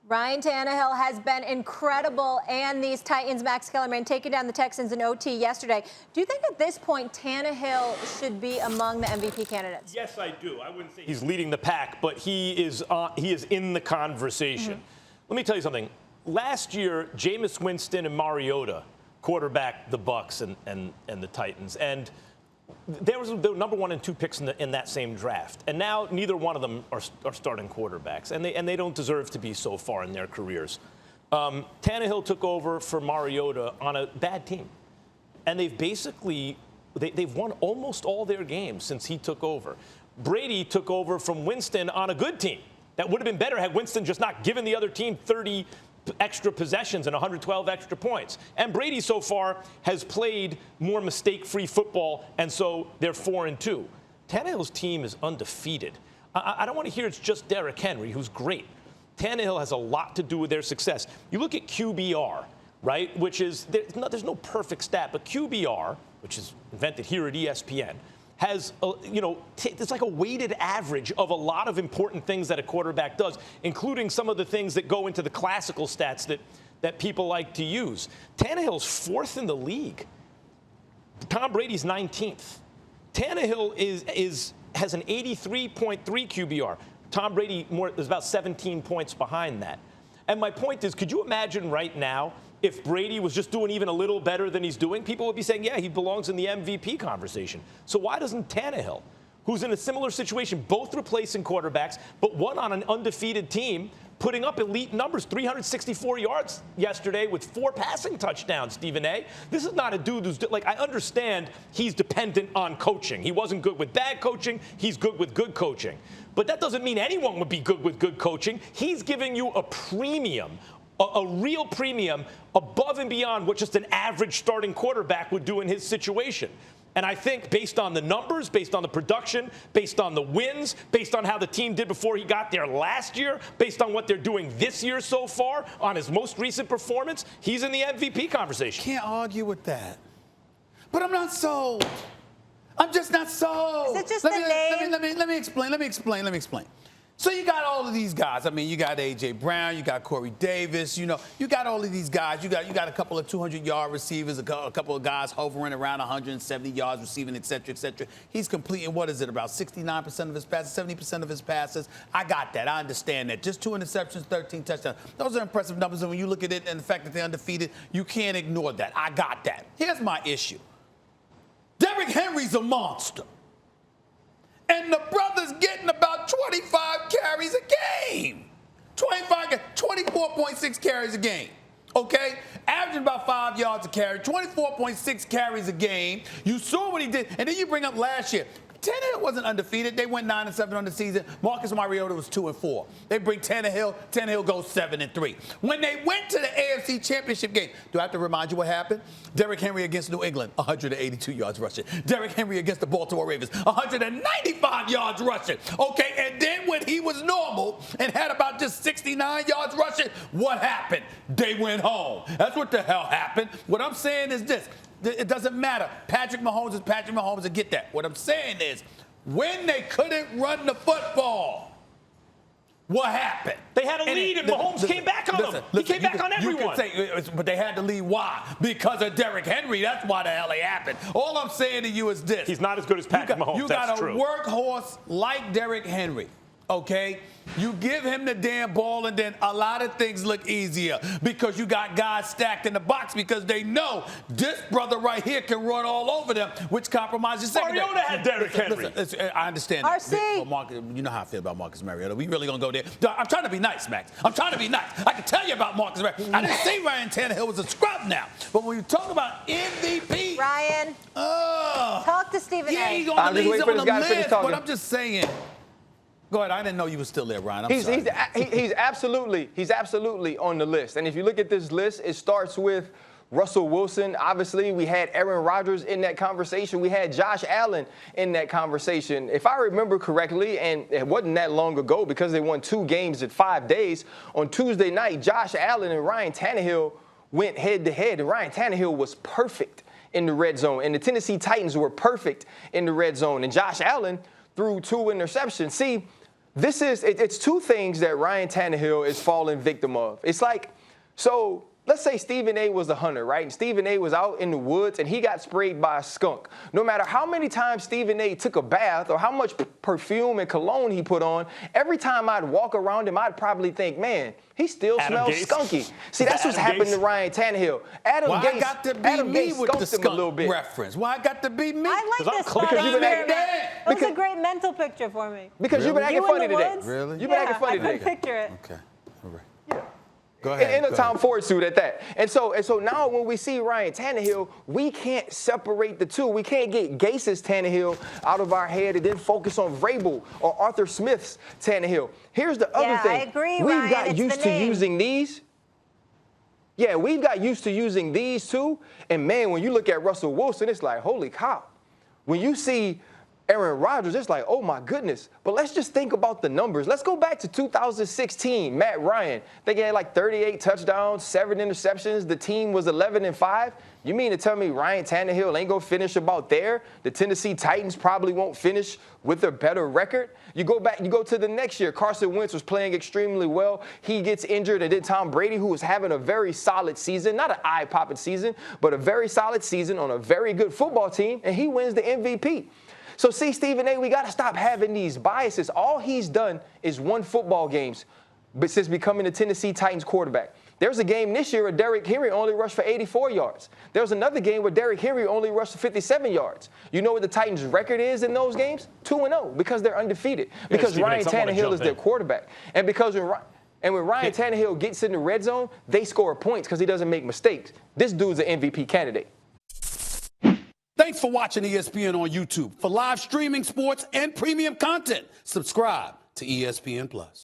Ryan Tannehill has been incredible, and these Titans, Max Kellerman, taking down the Texans in OT yesterday. Do you think at this point Tannehill should be among the MVP candidates? Yes, I do. I wouldn't say he's leading the pack, but he is in the conversation. Mm-hmm. Let me tell you something. Last year, Jameis Winston and Mariota quarterbacked the Bucs and the Titans, and they were number 1 and 2 picks in that same draft, and now neither one of them are starting quarterbacks, and they don't deserve to be so far in their careers. Tannehill took over for Mariota on a bad team, and they've won almost all their games since he took over. Brady took over from Winston on a good team. That would have been better had Winston just not given the other team 30 extra possessions and 112 extra points. And Brady so far has played more mistake-free football, and so they're 4-2. Tannehill's team is undefeated. I don't want to hear it's just Derrick Henry, who's great. Tannehill has a lot to do with their success. You look at QBR, right, which is, there's no perfect stat, but QBR, which is invented here at ESPN, has, it's like a weighted average of a lot of important things that a quarterback does, including some of the things that go into the classical stats that people like to use. Tannehill's 4th in the league. Tom Brady's 19th. Tannehill has an 83.3 QBR. Tom Brady is about 17 points behind that. And my point is, could you imagine right now if Brady was just doing even a little better than he's doing? People would be saying, yeah, he belongs in the MVP conversation. So why doesn't Tannehill, who's in a similar situation, both replacing quarterbacks, but one on an undefeated team, putting up elite numbers, 364 yards yesterday with 4 passing touchdowns, Stephen A. This is not a dude who's, I understand he's dependent on coaching. He wasn't good with bad coaching. He's good with good coaching. But that doesn't mean anyone would be good with good coaching. He's giving you a premium, a real premium above and beyond what just an average starting quarterback would do in his situation. And I think based on the numbers, based on the production, based on the wins, based on how the team did before he got there last year, based on what they're doing this year so far, on his most recent performance, he's in the MVP conversation. Can't argue with that. But I'm not sold. I'm just not sold. Is it just the name? Let me explain. So you got all of these guys. I mean, you got A.J. Brown, you got Corey Davis, you got all of these guys. You got a couple of 200-yard receivers, a couple of guys hovering around 170 yards receiving, et cetera, et cetera. He's completing, what is it, about 69% of his passes, 70% of his passes. I got that. I understand that. Just 2 interceptions, 13 touchdowns. Those are impressive numbers, and when you look at it and the fact that they're undefeated, you can't ignore that. I got that. Here's my issue. Derrick Henry's a monster. And the brother's getting about 25 carries a game. 24.6 carries a game. Okay? Averaging about 5 yards a carry, 24.6 carries a game. You saw what he did. And then you bring up last year. Tannehill wasn't undefeated. They went 9-7 on the season. Marcus Mariota was 2-4. They bring Tannehill goes 7-3. When they went to the AFC Championship game, do I have to remind you what happened? Derrick Henry against New England, 182 yards rushing. Derrick Henry against the Baltimore Ravens, 195 yards rushing. Okay, and then when he was normal and had about just 69 yards rushing, what happened? They went home. That's what the hell happened. What I'm saying is this. It doesn't matter. Patrick Mahomes is Patrick Mahomes, and get that. What I'm saying is, when they couldn't run the football, what happened? They had a lead, and Mahomes came back on them. He came back on everyone. You can say, but they had to lead. Why? Because of Derrick Henry. That's why the hell it happened. All I'm saying to you is this. He's not as good as Patrick Mahomes. You got a workhorse like Derrick Henry. Okay? You give him the damn ball, and then a lot of things look easier because you got guys stacked in the box because they know this brother right here can run all over them, which compromises secondary. Mariota had Derrick Henry. Listen, I understand RC. that. Marcus, you know how I feel about Marcus Mariota. We really going to go there. I'm trying to be nice, Max. I'm trying to be nice. I can tell you about Marcus Mariota. I didn't say Ryan Tannehill was a scrub now. But when you talk about MVP. Ryan, talk to Stephen A. Yeah, he's on the list, but I'm just saying. Go ahead. I didn't know you were still there, Ryan. He's absolutely on the list. And if you look at this list, it starts with Russell Wilson. Obviously, we had Aaron Rodgers in that conversation. We had Josh Allen in that conversation. If I remember correctly, and it wasn't that long ago because they won 2 games in 5 days, on Tuesday night, Josh Allen and Ryan Tannehill went head-to-head, and Ryan Tannehill was perfect in the red zone. And the Tennessee Titans were perfect in the red zone. And Josh Allen threw 2 interceptions. See, it's two things that Ryan Tannehill is falling victim of. It's like, so let's say Stephen A was the hunter, right? And Stephen A was out in the woods and he got sprayed by a skunk. No matter how many times Stephen A took a bath or how much perfume and cologne he put on, every time I'd walk around him, I'd probably think, man, he still smells skunky. See, that's what's happened to Ryan Tannehill. Adam Gase, got to be Adam me Gase with the skunked him a little skunk bit. reference? Why I got to be me? I like this spot because on you've there. been That was a great mental picture for me. Because you've been acting You in funny the today. woods? Really? You've been acting funny I today. can picture it. Okay. All right. Yeah. Go ahead. In a Tom Ford suit at that. And so now when we see Ryan Tannehill, we can't separate the two. We can't get Gase's Tannehill out of our head and then focus on Vrabel or Arthur Smith's Tannehill. Here's the other thing. I agree, We've Ryan. got It's used the to name. using these. Yeah, we've got used to using these two. And man, when you look at Russell Wilson, it's like, holy cow. When you see Aaron Rodgers, it's like, oh my goodness. But let's just think about the numbers. Let's go back to 2016. Matt Ryan, they had like 38 touchdowns, 7 interceptions. The team was 11-5. You mean to tell me Ryan Tannehill ain't gonna finish about there? The Tennessee Titans probably won't finish with a better record. You go to the next year. Carson Wentz was playing extremely well. He gets injured, and then Tom Brady, who was having a very solid season, not an eye-popping season, but a very solid season on a very good football team, and he wins the MVP. So see, Stephen A., we got to stop having these biases. All he's done is won football games but since becoming the Tennessee Titans quarterback. There's a game this year where Derrick Henry only rushed for 84 yards. There was another game where Derrick Henry only rushed for 57 yards. You know what the Titans' record is in those games? 2-0, because they're undefeated. Because Ryan Tannehill is their quarterback. And because when Ryan Tannehill gets in the red zone, they score points because he doesn't make mistakes. This dude's an MVP candidate. Thanks for watching ESPN on YouTube. For live streaming sports and premium content, subscribe to ESPN+.